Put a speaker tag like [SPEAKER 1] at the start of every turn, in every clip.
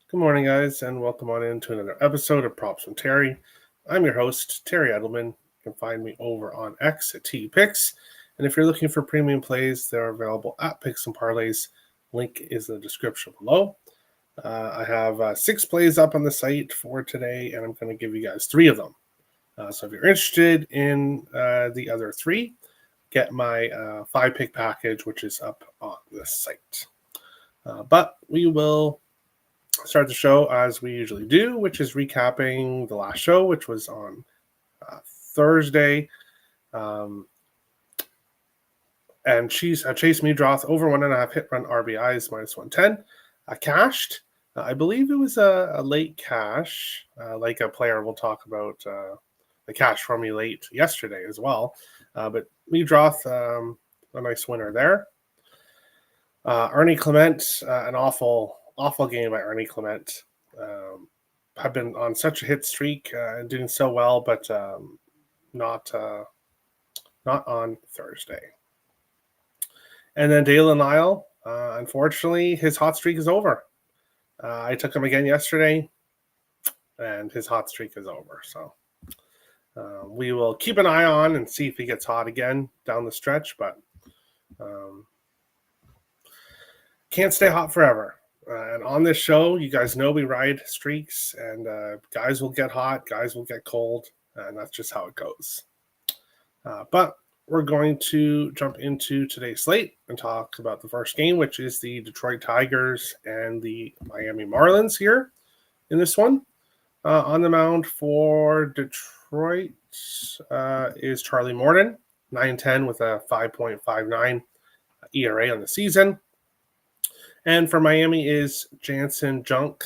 [SPEAKER 1] Good morning, guys, and welcome on into another episode of Props from Terry. I'm your host, Terry Edelman. You can find me over on X at TPix. And if you're looking for premium plays, they're available at Picks and Parlays. Link is in the description below. I have 6 plays up on the site for today, and I'm going to give you guys 3 of them. So if you're interested in the other 3, get my 5-pick package, which is up on the site. But we will start the show as we usually do, which is recapping the last show, which was on Thursday. And Chase Meadroth over 1.5 hit run RBIs minus 110. Cashed. I believe it was a late cash, like a player we'll talk about the cash for me late yesterday as well. But Meadroth, a nice winner there. Ernie Clement, an awful game by Ernie Clement. Have been on such a hit streak and doing so well, but not on Thursday. And then Dalen Lyle, unfortunately, his hot streak is over. I took him again yesterday, and his hot streak is over. So we will keep an eye on and see if he gets hot again down the stretch, but can't stay hot forever. And on this show, you guys know we ride streaks, and guys will get hot, guys will get cold, and that's just how it goes. But we're going to jump into today's slate and talk about the first game, which is the Detroit Tigers and the Miami Marlins here in this one. On the mound for Detroit is Charlie Morton, 9-10 with a 5.59 ERA on the season. And for Miami is Jansen Junk,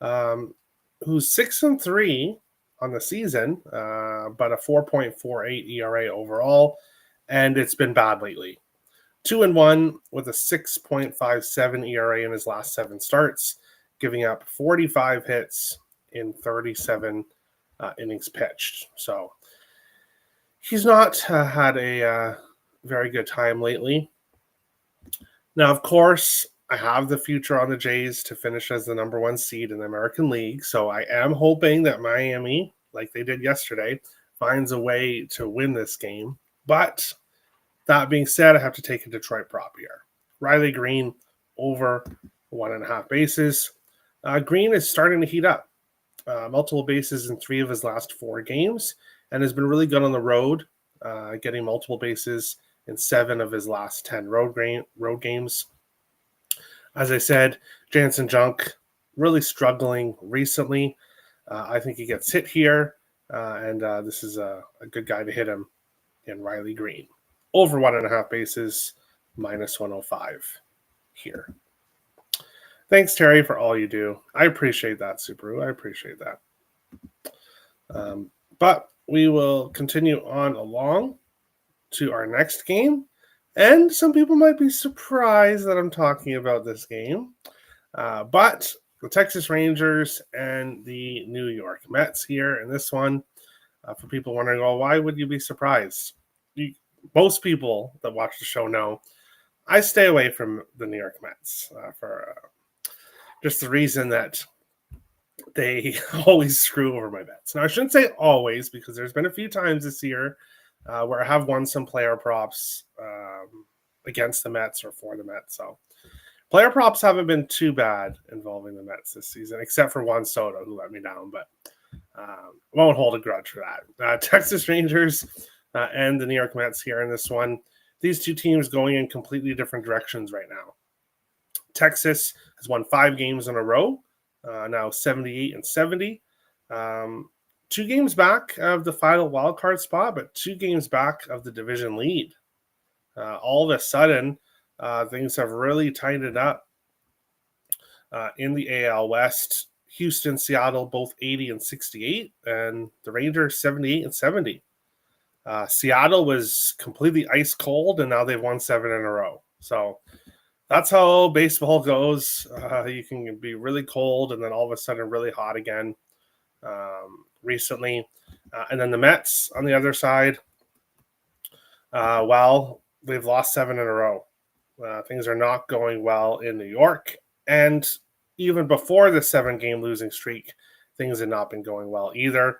[SPEAKER 1] who's 6-3 on the season, but a 4.48 ERA overall, and it's been bad lately. 2-1 with a 6.57 ERA in his last 7 starts, giving up 45 hits in 37 innings pitched. So he's not had a very good time lately. Now, of course, I have the future on the Jays to finish as the number 1 seed in the American League, so I am hoping that Miami, like they did yesterday, finds a way to win this game. But that being said, I have to take a Detroit prop here. Riley Green over 1.5 bases. Green is starting to heat up. Multiple bases in 3 of his last 4 games, and has been really good on the road, getting multiple bases in 7 of his last 10 road games. As I said, Jansen Junk really struggling recently. I think he gets hit here, and this is a good guy to hit him in Riley Green. Over 1.5 bases, minus 105 here. Thanks, Terry, for all you do. I appreciate that, Subaru. I appreciate that. But we will continue on along to our next game. And some people might be surprised that I'm talking about this game. But the Texas Rangers and the New York Mets here in this one. For people wondering, well, why would you be surprised? Most people that watch the show know I stay away from the New York Mets for just the reason that they always screw over my bets. Now, I shouldn't say always, because there's been a few times this year where I have won some player props against the Mets or for the Mets. So player props haven't been too bad involving the Mets this season, except for Juan Soto, who let me down. But won't hold a grudge for that. Texas Rangers and the New York Mets here in this one. These two teams going in completely different directions right now. Texas has won 5 games in a row, now 78-70. 2 games back of the final wildcard spot, but 2 games back of the division lead. All of a sudden, things have really tightened up in the AL West. Houston, Seattle, both 80-68, and the Rangers 78-70. Seattle was completely ice cold, and now they've won 7 in a row. So that's how baseball goes. You can be really cold and then all of a sudden really hot again. Recently, and then the Mets on the other side, well, they've lost 7 in a row. Things are not going well in New York, and even before the 7-game losing streak, things had not been going well either.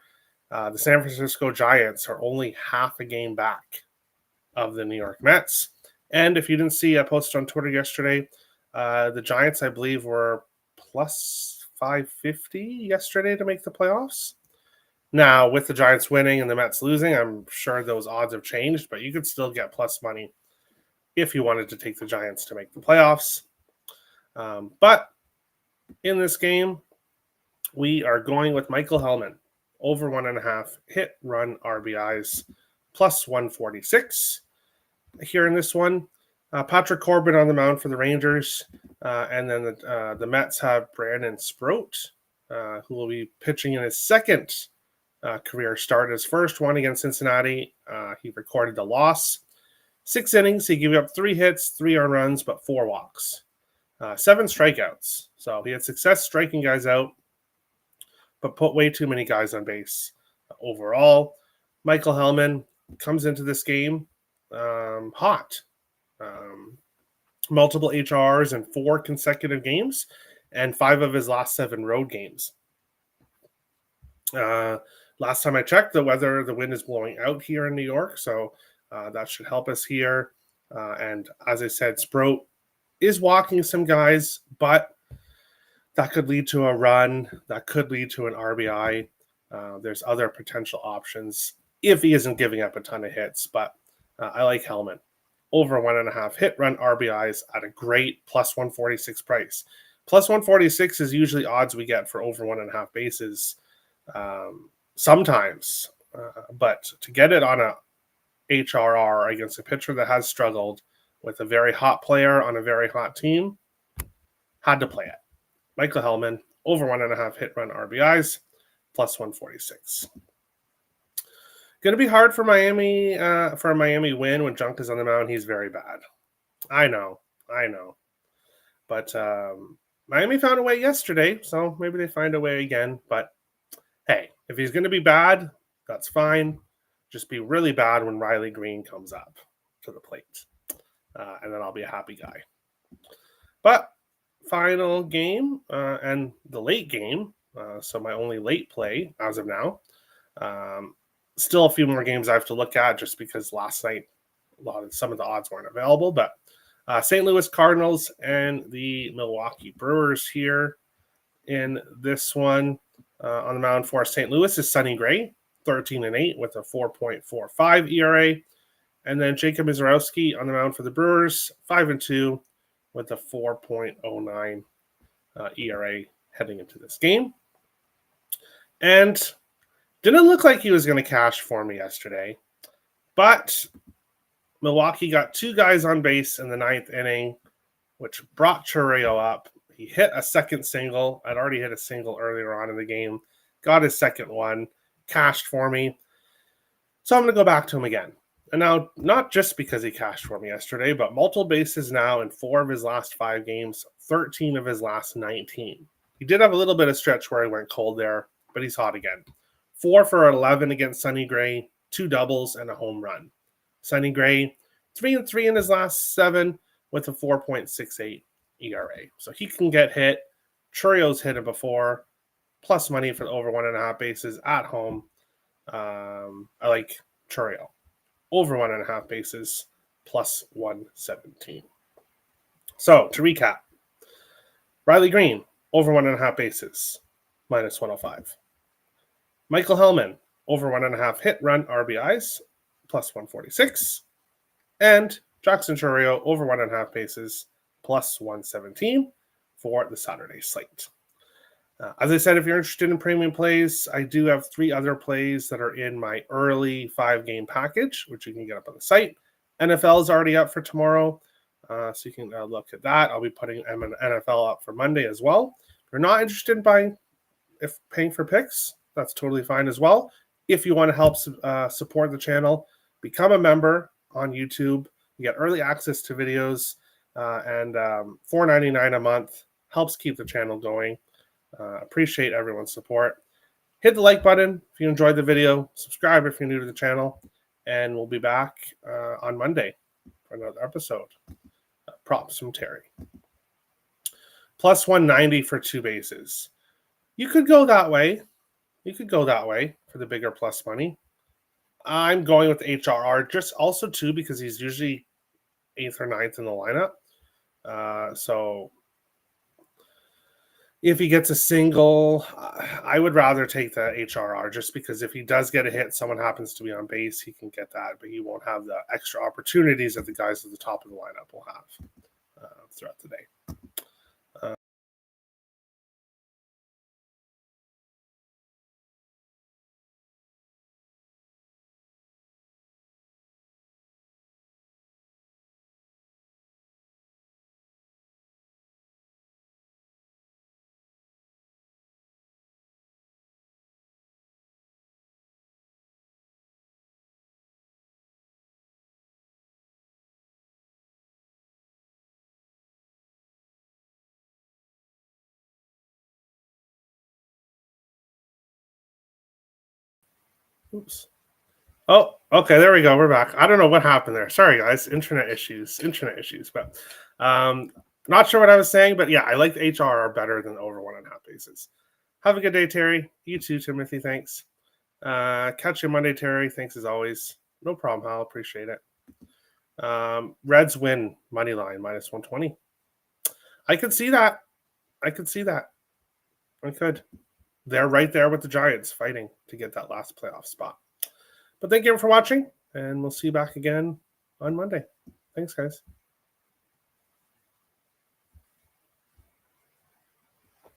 [SPEAKER 1] The San Francisco Giants are only half a game back of the New York Mets. And if you didn't see, I posted on Twitter yesterday, the Giants, I believe, were plus 550 yesterday to make the playoffs. Now, with the Giants winning and the Mets losing, I'm sure those odds have changed, but you could still get plus money if you wanted to take the Giants to make the playoffs. But in this game, we are going with Michael Hellman, over 1.5 hit, run, RBIs, plus 146. Here in this one, Patrick Corbin on the mound for the Rangers, and then the Mets have Brandon Sproat, who will be pitching in his second career start. His first one against Cincinnati, he recorded the loss. 6 innings, he gave up 3 hits, 3 earned runs, but 4 walks, 7 strikeouts. So he had success striking guys out, but put way too many guys on base. Overall, Michael Hellman comes into this game hot. Multiple HRs in 4 consecutive games and 5 of his last 7 road games. Last time I checked, the wind is blowing out here in New York, so that should help us here. And as I said, Sproat is walking some guys, but that could lead to a run. That could lead to an RBI. There's other potential options if he isn't giving up a ton of hits, but I like Hellman. Over 1.5 hit, run, RBIs at a great plus 146 price. Plus 146 is usually odds we get for over 1.5 bases sometimes. But to get it on a HRR against a pitcher that has struggled with a very hot player on a very hot team, had to play it. Michael Hellman, over 1.5 hit, run, RBIs, plus 146. Going to be hard for Miami for a Miami win when Junk is on the mound. He's very bad. I know. But Miami found a way yesterday, so maybe they find a way again. But hey, if he's going to be bad, that's fine. Just be really bad when Riley Green comes up to the plate. And then I'll be a happy guy. But final game and the late game. So my only late play as of now. Still a few more games I have to look at just because last night some of the odds weren't available. But St. Louis Cardinals and the Milwaukee Brewers here in this one. On the mound for St. Louis is Sonny Gray, 13-8 with a 4.45 ERA. And then Jacob Mizorowski on the mound for the Brewers, 5-2 with a 4.09 ERA heading into this game. And didn't look like he was going to cash for me yesterday, but Milwaukee got 2 guys on base in the 9th inning, which brought Chourio up. He hit a second single. I'd already hit a single earlier on in the game. Got his second one, cashed for me. So I'm going to go back to him again. And now, not just because he cashed for me yesterday, but multiple bases now in 4 of his last 5 games, 13 of his last 19. He did have a little bit of stretch where he went cold there, but he's hot again. 4 for 11 against Sonny Gray, 2 doubles and a home run. Sonny Gray, 3-3 in his last 7 with a 4.68 ERA. So he can get hit. Chourio's hit it before. Plus money for the over 1.5 bases at home. I like Chourio. Over 1.5 bases, plus 117. So to recap, Riley Green, over 1.5 bases, minus 105. Michael Hellman, over 1.5 hit, run, RBIs, plus 146. And Jackson Chourio, over 1.5 bases, plus 117 for the Saturday slate. As I said, if you're interested in premium plays, I do have 3 other plays that are in my early 5-game package, which you can get up on the site. NFL is already up for tomorrow, so you can look at that. I'll be putting NFL up for Monday as well. If you're not interested in paying for picks, that's totally fine as well. If you want to help support the channel, become a member on YouTube. You get early access to videos, and $4.99 a month helps keep the channel going. Appreciate everyone's support. Hit the like button if you enjoyed the video. Subscribe if you're new to the channel. And we'll be back on Monday for another episode. Props from Terry. plus 190 for 2 bases. You could go that way. You could go that way for the bigger plus money. I'm going with HRR just also too because he's usually 8th or 9th in the lineup. So if he gets a single, I would rather take the HRR just because if he does get a hit, someone happens to be on base, he can get that, but he won't have the extra opportunities that the guys at the top of the lineup will have throughout the day. Oops. Oh, okay, there we go. We're back. I don't know what happened there. Sorry, guys. Internet issues. But not sure what I was saying, but yeah, I like the HRR better than over 1.5 bases. Have a good day, Terry. You too, Timothy. Thanks. Catch you Monday, Terry. Thanks as always. No problem, Hal. Appreciate it. Reds win money line minus 120. I could see that. I could. They're right there with the Giants fighting to get that last playoff spot. But thank you for watching, and we'll see you back again on Monday. Thanks, guys.